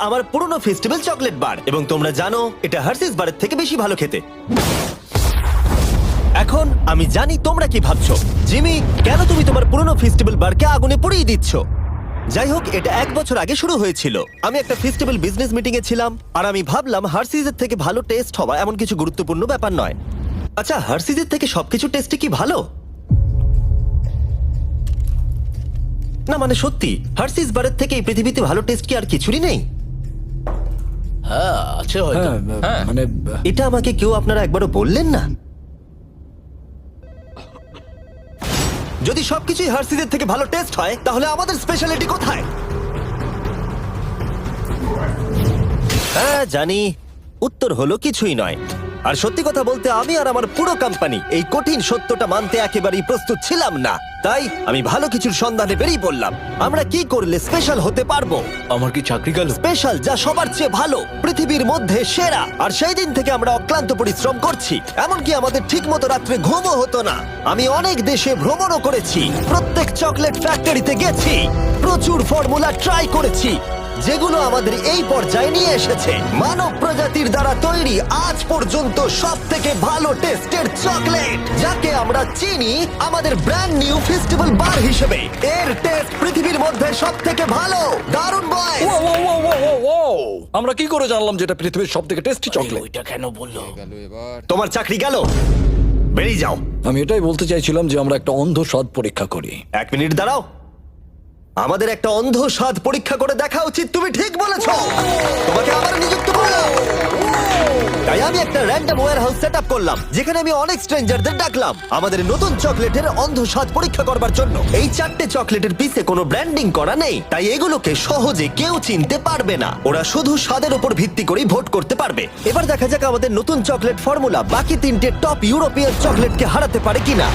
আমার পুরনো festival chocolate bar এবং তোমরা জানো এটা হার্সিস বারের থেকে বেশি ভালো খেতে। এখন আমি জানি তোমরা কি ভাবছো, জিমি কেন তুমি তোমার পুরনো ফেস্টিভ্যাল বারকে আগুনে পুড়িয়ে দিচ্ছ? যাই হোক, এটা 1 বছর আগে শুরু হয়েছিল। আমি একটা ফেস্টিভ্যাল বিজনেস মিটিং এ ছিলাম আর আমি ভাবলাম হার্সিজের থেকে ভালো টেস্ট হওয়া এমন কিছু গুরুত্বপূর্ণ ব্যাপার নয়। আচ্ছা, হার্সিজের থেকে সবকিছু টেস্টে কি ভালো? না মানে সত্যি, হার্সিস বারের থেকে এই পৃথিবীতে ভালো টেস্ট কি আর কিছুরই নেই? হ্যাঁ আছে হয়তো। হ্যাঁ মানে এটা আমাকে কেউ আপনারা একবারও বললেন না? যদি সবকিছুই হার্সিজের থেকে ভালো টেস্ট হয় তাহলে আমাদের স্পেশালিটি কোথায়? হ্যাঁ জানি, উত্তর হলো কিছুই নয়। আর সত্যি কথা বলতে আমি আর আমার পুরো কোম্পানি এই কঠিন সত্যটা মানতে একেবারেই প্রস্তুত ছিলাম না। তাই আমি ভালো কিছুর সন্ধানে বেরিয়ে পড়লাম। আমরা কি করলে স্পেশাল হতে পারবো, আমার কি চাকরি গেল? স্পেশাল যা সবার চেয়ে ভালো, পৃথিবীর মধ্যে সেরা। আর সেই দিন থেকে আমরা অক্লান্ত পরিশ্রম করছি, এমনকি আমাদের ঠিকমতো রাত্রে ঘুমও হতো না। আমি অনেক দেশে ভ্রমণও করেছি, প্রত্যেক চকলেট ফ্যাক্টরিতে গেছি, প্রচুর ফর্মুলা ট্রাই করেছি যেগুলো আমাদের এই পর্যায়ে নিয়ে এসেছে মানব প্রজাতির দ্বারা তৈরি আজ পর্যন্ত সবথেকে ভালো টেস্টের চকলেট, যাকে আমরা চিনি আমাদের ব্র্যান্ড নিউ ফেস্টিভ্যাল বার হিসেবে। এর টেস্ট পৃথিবীর মধ্যে সবথেকে ভালো। দারুণ বয়। আমরা কি করে জানলাম যেটা পৃথিবীর সবথেকে টেস্টি চকলেট? ওইটা কেন বললো? তোমার চাকরি গেল, বেরিয়ে যাও। আমি এটাই বলতে চাইছিলাম যে আমরা একটা অন্ধ স্বাদ পরীক্ষা করি। 1 মিনিট দাঁড়াও, আমাদের একটা অন্ধ স্বাদ পরীক্ষা করে দেখা উচিত। তুমি ঠিক বলেছো, তোমাকে আবার নিযুক্ত করলাম। তাই আমি একটা র্যান্ডম ওয়্যারহাউস সেটআপ করলাম যেখানে আমি অনেক স্ট্রেঞ্জারদের ডাকলাম আমাদের নতুন চকলেটের অন্ধ স্বাদ পরীক্ষা করবার জন্য। এই 4টে চকলেটের পিছে কোনো ব্র্যান্ডিং করা নেই, তাই এগুলোকে সহজে কেউ চিনতে পারবে না। ওরা শুধু স্বাদের উপর ভিত্তি করেই ভোট করতে পারবে। এবার দেখা যাক আমাদের নতুন চকলেট ফর্মুলা বাকি 3টে টপ ইউরোপিয়ান চকলেটকে হারাতে পারে কিনা।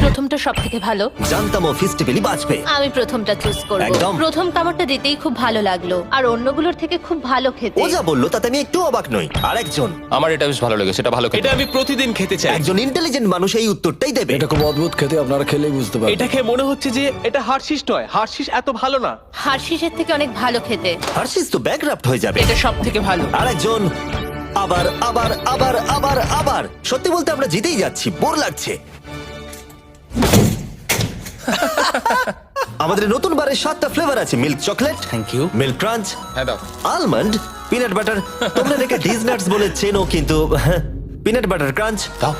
প্রথমটা সব থেকে ভালো। জানতাম ও ফেস্টিভ্যালই বাঁচবে। আমি প্রথমটা চুজ করব। একদম। প্রথম কামড়টা দিতেই খুব ভালো লাগলো, আর অন্যগুলোর থেকে খুব ভালো খেতে। ও যা বললো তাতে আমি একটু অবাক নই। আরেকজন, আমার এটা বেশ ভালো লেগেছে, এটা ভালো খেতে। এটা আমি প্রতিদিন খেতে চাই। একজন ইন্টেলিজেন্ট মানুষ এই উত্তরটাই দেবে। এটা খুব অদ্ভুত খেতে, আপনারা খেলেই বুঝতে পারবেন। এটা খেয়ে মনে হচ্ছে যে এটা হার্শিস নয়, হার্শিস এত ভালো না। হার্শিসের থেকে অনেক ভালো খেতে। হার্শিস তো ব্যাকরাফট হয়ে যাবে। এটা সব থেকে ভালো। আরেকজন, আবার আবার আবার আবার আবার। সত্যি বলতে আমরা জিতেই যাচ্ছি, বোর লাগছে। আমাদের নতুন বারের 7টা ফ্লেভার আছে, milk chocolate, thank you. Milk crunch, হ্যাঁ দাও। Almond, peanut butter. তোমরা এটাকে ডিজনাটস বলে চেনো, কিন্তু পিনাট বাটার ক্রাঞ্চ, দাও।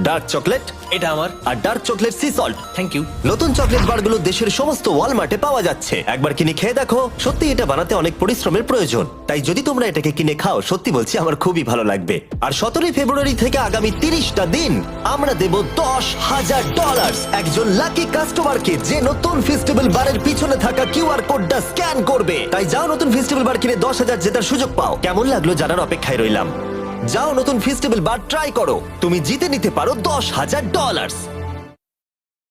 ডার্ক চকলেট এটা আমার। আর dark chocolate sea salt. Thank you. নতুন চকলেট বারগুলো দেশের সমস্ত ওয়ালমার্টে পাওয়া যাচ্ছে। একবার কিনে খেয়ে দেখো, সত্যি এটা বানাতে অনেক পরিশ্রমের প্রয়োজন। তাই যদি তোমরা এটাকে কিনে খাও, সত্যি বলছি আমার খুবই ভালো লাগবে। আর 17 ফেব্রুয়ারি থেকে আগামী 30টা দিন আমরা দেব $10,000 একজন লাকি কাস্টমারকে যে নতুন ফেস্টিভ্যাল বারের পিছনে থাকা কিউআর কোডটা স্ক্যান করবে। তাই যাও নতুন ফেস্টিভ্যাল বার কিনে 10,000 জেতার সুযোগ পাও। কেমন লাগলো জানার অপেক্ষায় রইলাম। যাও নতুন ফেস্টিভ্যাল বার ট্রাই করো, তুমি জিতে নিতে পারো $10,000।